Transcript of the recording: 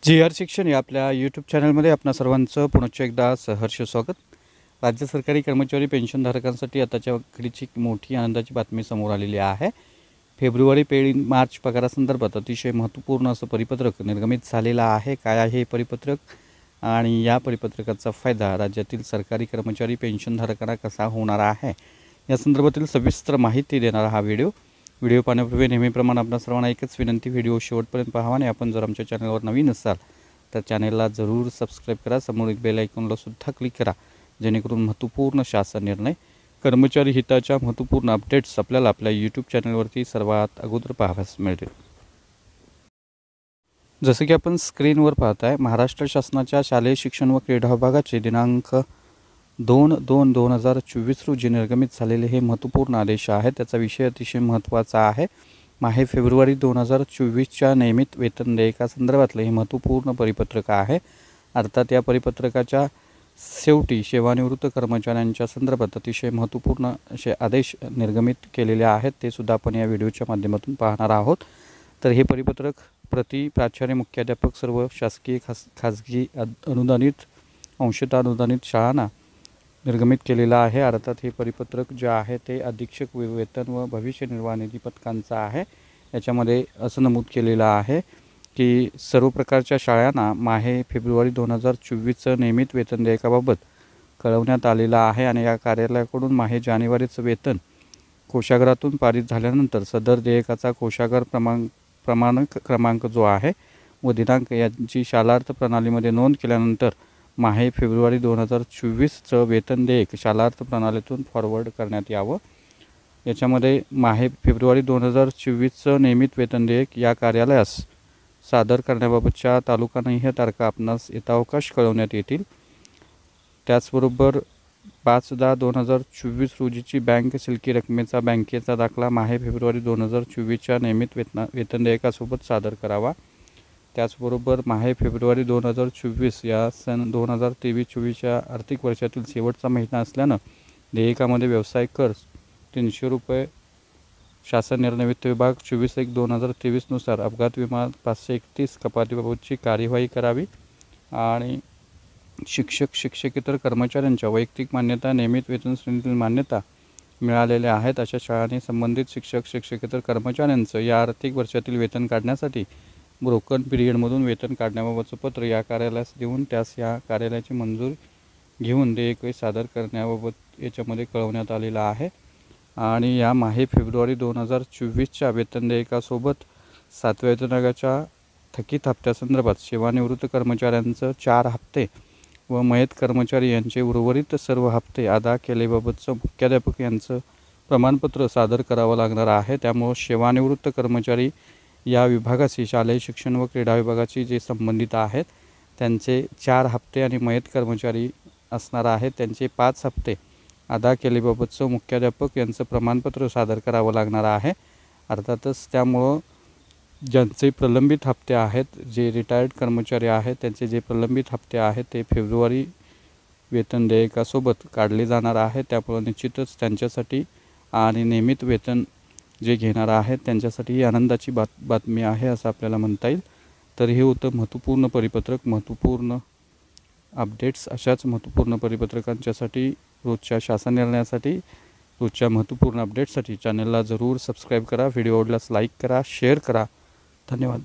G.R.. शिक्षण या आपल्या यूट्यूब चॅनलमध्ये आपणा सर्वांचं पुनश्च एकदा सहर्ष स्वागत. राज्य सरकारी कर्मचारी पेन्शनधारकांसाठी आताच्या घडीची मोठी आनंदाची बातमी समोर आलेली आहे. फेब्रुवारी मार्च पगारासंदर्भात अतिशय महत्त्वपूर्ण असं परिपत्रक निर्गमित झालेलं आहे. काय आहे हे परिपत्रक आणि या परिपत्रकाचा फायदा राज्यातील सरकारी कर्मचारी पेन्शनधारकांना कसा होणार आहे या संदर्भातील सविस्तर माहिती देणारा हा व्हिडिओ पाहण्यापूर्वी नेहमीप्रमाणे आपणा सर्वांना एकच विनंती, व्हिडिओ शेवटपर्यंत पाहावा आणि आपण जर आमच्या चॅनलवर नवीन असाल तर चॅनलला जरूर सबस्क्राईब करा. समोर एक बेल आयकॉनला सुद्धा क्लिक करा जेणेकरून महत्त्वपूर्ण शासन निर्णय, कर्मचारी हिताच्या महत्त्वपूर्ण अपडेट्स आपल्याला आपल्या यूट्यूब चॅनलवरती सर्वात अगोदर पाहावयास मिळतील. जसं की आपण स्क्रीनवर पाहताय, महाराष्ट्र शासनाच्या शालेय शिक्षण व क्रीडा विभागाचे दिनांक 2/2/2024 रोजी निर्गमित झालेले हे महत्त्वपूर्ण आदेश आहे. त्याचा विषय अतिशय महत्त्वाचा आहे. माहे फेब्रुवारी 2024च्या नियमित वेतन देयकासंदर्भातलं हे महत्त्वपूर्ण परिपत्रक आहे. अर्थात या परिपत्रकाच्या शेवटी सेवानिवृत्त कर्मचाऱ्यांच्या संदर्भात अतिशय महत्त्वपूर्ण असे आदेश निर्गमित केलेले आहेत. ते सुद्धा आपण या व्हिडिओच्या माध्यमातून पाहणार आहोत. तर हे परिपत्रक प्रति प्राचार्य, मुख्याध्यापक, सर्व शासकीय खाजगी अनुदानित, अंशतः अनुदानित शाळांना निर्गमित केलेला आहे. अर्थात हे परिपत्रक जे आहे ते अधीक्षक वेतन व भविष्य निर्वाह निधी पथकांचा आहे. याच्यामध्ये असं नमूद केलेलं आहे की सर्व प्रकारच्या शाळांना माहे फेब्रुवारी 2024चं नियमित वेतन देयकाबाबत कळवण्यात आलेलं आहे आणि या कार्यालयाकडून माहे जानेवारीचं वेतन कोषागारातून पारित झाल्यानंतर सदर देयकाचा कोषागार प्रमाणक क्रमांक जो आहे व दिनांक यांची शालार्थ प्रणालीमध्ये नोंद केल्यानंतर माहे फेब्रुवारी 2024चं वेतन देयक शालार्थ प्रणालीतून फॉरवर्ड करण्यात यावं. याच्यामध्ये माहे फेब्रुवारी 2024चं नियमित वेतन देयक या कार्यालयास सादर करण्याबाबतच्या तालुकानिहाय तारखा आपणास यथावकाश कळवण्यात येतील. त्याचबरोबर 5/10/2024 रोजीची बँक शिल्लकी रकमेचा बँकेचा दाखला माहे फेब्रुवारी 2024च्या नियमित वेतन देयकासोबत सादर करावा. त्याचबरोबर माहे फेब्रुवारी 2024 या सन 2023-24 आर्थिक वर्षातील शेवटचा महिना असल्यानं देयकामध्ये व्यवसाय कर ₹300, शासन निर्णय वित्त विभाग 24/1/2023 नुसार अपघात विमा 531 कपातीबाबतची कार्यवाही करावी आणि शिक्षक शिक्षकेतर कर्मचाऱ्यांच्या वैयक्तिक मान्यता, नियमित वेतन श्रेणीतील मान्यता मिळालेल्या आहेत अशा शाळांनी संबंधित शिक्षक शिक्षकेतर कर्मचाऱ्यांचं या आर्थिक वर्षातील वेतन काढण्यासाठी ब्रोकन पिरियडमधून वेतन काढण्याबाबतचं पत्र या कार्यालयास देऊन त्यास या कार्यालयाची मंजूरी घेऊन देयक सादर करण्याबाबत याच्यामध्ये कळवण्यात आलेलं आहे. आणि या माहे फेब्रुवारी 2024च्या वेतन देयकासोबत 7व्या वेतन आयोगाच्या थकीत हप्त्यासंदर्भात सेवानिवृत्त कर्मचाऱ्यांचं 4 हप्ते व मयत कर्मचारी यांचे उर्वरित सर्व हप्ते अदा केलेबाबतचं मुख्याध्यापक यांचं प्रमाणपत्र सादर करावं लागणार आहे. त्यामुळं सेवानिवृत्त कर्मचारी या विभागाशी शालेय शिक्षण व क्रीडा विभागाशी जे संबंधित आहेत त्यांचे 4 हप्ते आणि मयत कर्मचारी असणार आहेत त्यांचे 5 हप्ते अदा केलेबाबतचं मुख्याध्यापक यांचं प्रमाणपत्र सादर करावं लागणार आहे. अर्थातच त्यामुळं ज्यांचे प्रलंबित हप्ते आहेत, जे रिटायर्ड कर्मचारी आहेत त्यांचे जे प्रलंबित हप्ते आहेत ते फेब्रुवारी वेतन देयकासोबत काढले जाणार आहे. त्यामुळं निश्चितच त्यांच्यासाठी आणि नियमित वेतन जे घेणार आहेत त्यांच्यासाठी ही आनंदाची बातमी आहे असं आपल्याला म्हणता येईल. तर हे होतं महत्त्वपूर्ण परिपत्रक, महत्त्वपूर्ण अपडेट्स. अशाच महत्त्वपूर्ण परिपत्रकांच्यासाठी, रोजच्या शासन निर्णयासाठी, रोजच्या महत्त्वपूर्ण अपडेट्ससाठी चॅनलला जरूर सबस्क्राईब करा. व्हिडिओ आवडल्यास लाईक करा, शेअर करा. धन्यवाद.